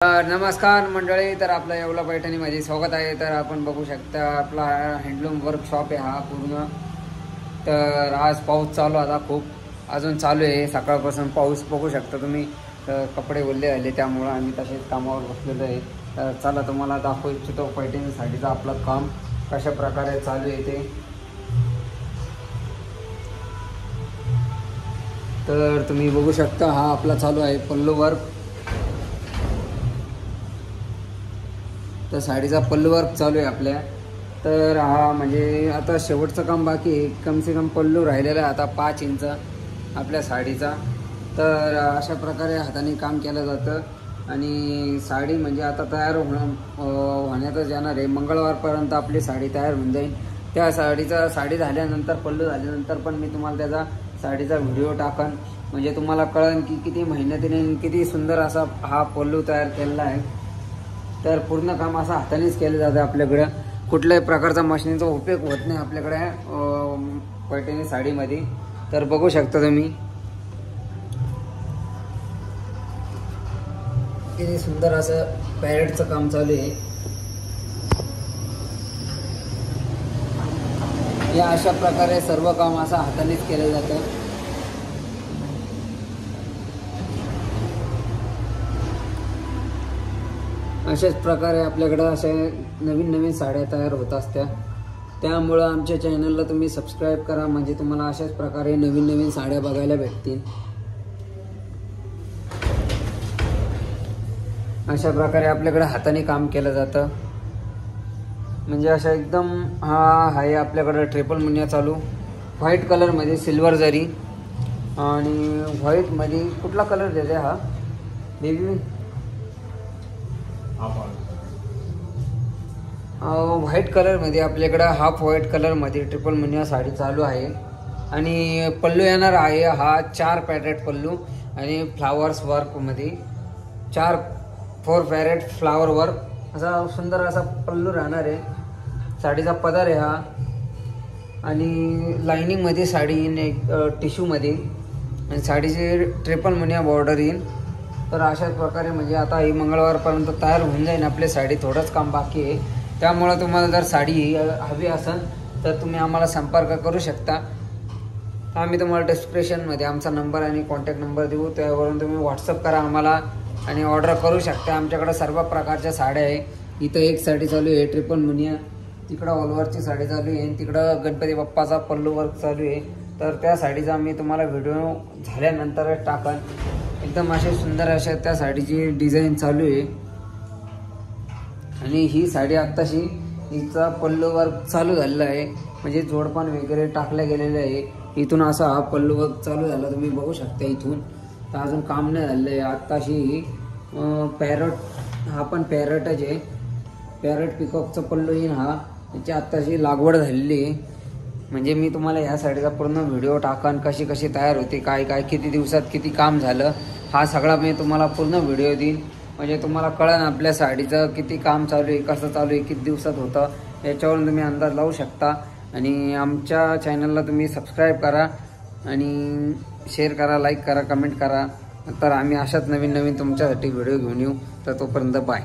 नमस्कार मंडळी, तर आपलं येवला पैठणीमध्ये स्वागत आहे। तर आपण बघू शकता आपला हँडलूम वर्कशॉप आहे हा पूर्ण। तर आज पाऊस चालू आता खूप अजून चालू आहे, सकाळपासून पाऊस बघू शकता तुम्ही। तर कपडे ओले झाले त्यामुळे आम्ही तसेच कामावर बसलेलो आहे। तर चला तुम्हाला दाखवू इच्छितो पैठणीसाठीचं आपलं काम कशा प्रकारे चालू आहे ते। तर तुम्ही बघू शकता हा आपला चालू आहे पल्लू वर्क। तर साडीचा पल्लू वर्क चालू आहे आपल्या। तर हा म्हणजे आता शेवटचं काम बाकी आहे, कम से कम पल्लू राहिलेला आहे आता 5 इंच आपल्या साडीचा। तर अशा प्रकारे हाताने काम केलं जातं आणि साडी म्हणजे आता तयार होण्यातच जाणार आहे। मंगळवारपर्यंत आपली साडी तयार होऊन जाईल। त्या साडी झाल्यानंतर पल्लू झाल्यानंतर पण मी तुम्हाला त्याचा साडीचा व्हिडिओ टाकन, म्हणजे तुम्हाला कळेल की किती मेहनतीने किती सुंदर असा हा पल्लू तयार केलेला आहे। तर पूर्ण काम असं हातानेच केलं जातं आपल्याकडे, कुठल्याही प्रकारचा मशीनचा उपयोग होत नाही आपल्याकडे पैठणी साडीमध्ये। तर बघू शकता तुम्ही किती सुंदर असं पॅरेटचं काम चालू आहे। या अशा प्रकारे सर्व काम असं हातानेच केलं जातं। अशाच प्रकारे आपल्याकडे अशा नवीन नवीन साड्या तयार होत असत्या। त्यामुळे आमच्या चॅनलला तुम्ही सबस्क्राईब करा, म्हणजे तुम्हाला अशाच प्रकारे नवीन नवीन साड्या बघायला भेटतील। अशा प्रकारे आपल्याकडे हाताने काम केलं जातं, म्हणजे अशा एकदम हा आहे आपल्याकडे ट्रिपल मुनिया चालू व्हाईट कलरमध्ये सिल्वर जरी आणि व्हाईटमध्ये कुठला कलर देते हा बेबी? व्हाईट कलरमध्ये आपल्याकडे हाफ व्हाईट कलरमध्ये ट्रिपल मुनिया साडी चालू आहे। आणि पल्लू येणार आहे हा 4 पॅरेट पल्लू आणि फ्लावर्स वर्कमध्ये 4 पॅरेट फ्लावर वर्क असा सुंदर असा पल्लू राहणार आहे। साडीचा पदर आहे हा आणि लाइनिंगमध्ये साडी येईल टिश्यूमध्ये आणि साडीची ट्रिपल मुनिया बॉर्डर येईल। तर अशाच प्रकारे म्हणजे आता ही मंगळवारपर्यंत तयार होऊन जाईल आपली साडी, थोडंच काम बाकी आहे। त्यामुळे तुम्हाला जर साडी हवी असेल तर तुम्ही आम्हाला संपर्क करू शकता। आम्ही तुम्हाला डिस्क्रिप्शनमध्ये आमचा नंबर आणि कॉन्टॅक्ट नंबर देऊ, त्यावरून तुम्ही व्हॉट्सअप करा आम्हाला आणि ऑर्डर करू शकता। आमच्याकडे सर्व प्रकारच्या साड्या आहे। इथं एक साडी चालू आहे ट्रिपल मुनिया, तिकडं ऑलवरची साडी चालू आहे, तिकडं गणपती बाप्पाचा पल्लू वर्क चालू आहे। तर त्या साडीचा मी तुम्हाला व्हिडिओ झाल्यानंतर टाकन। एकदम असे सुंदर अशा त्या साडीची डिझाईन चालू आहे आणि ही साडी आत्ताशी हिचा पल्लू वर्क चालू झालेला आहे, म्हणजे जोडपान वगैरे टाकले गेलेले आहे। इथून असा हा पल्लू वर्क चालू झाला, तुम्ही बघू शकता। इथून तर अजून काम नाही झालेलं आहे। आत्ताशी पॅरट हा पण पॅरटच आहे, पॅरट पिकॉकचा पल्लू येईन हा, त्याची आत्ताशी लागवड झालेली आहे। म्हणजे मी तुम्हाला ह्या साडीचा पूर्ण व्हिडिओ टाकन, कशी कशी तयार होते, काय काय किती दिवसात किती काम झालं, हा सगळा मी तुम्हाला पूर्ण व्हिडिओ देईन, म्हणजे तुम्हाला कळेल आपल्या साडीचं किती काम चालू आहे, कसं चालू आहे, किती दिवसात होतं, याच्यावरून तुम्ही अंदाज लावू शकता। आणि आमच्या चॅनलला तुम्ही सबस्क्राईब करा आणि शेअर करा, लाईक करा, कमेंट करा। तर आम्ही अशाच नवीन नवीन तुमच्यासाठी व्हिडिओ घेऊन येऊ। तर तोपर्यंत बाय।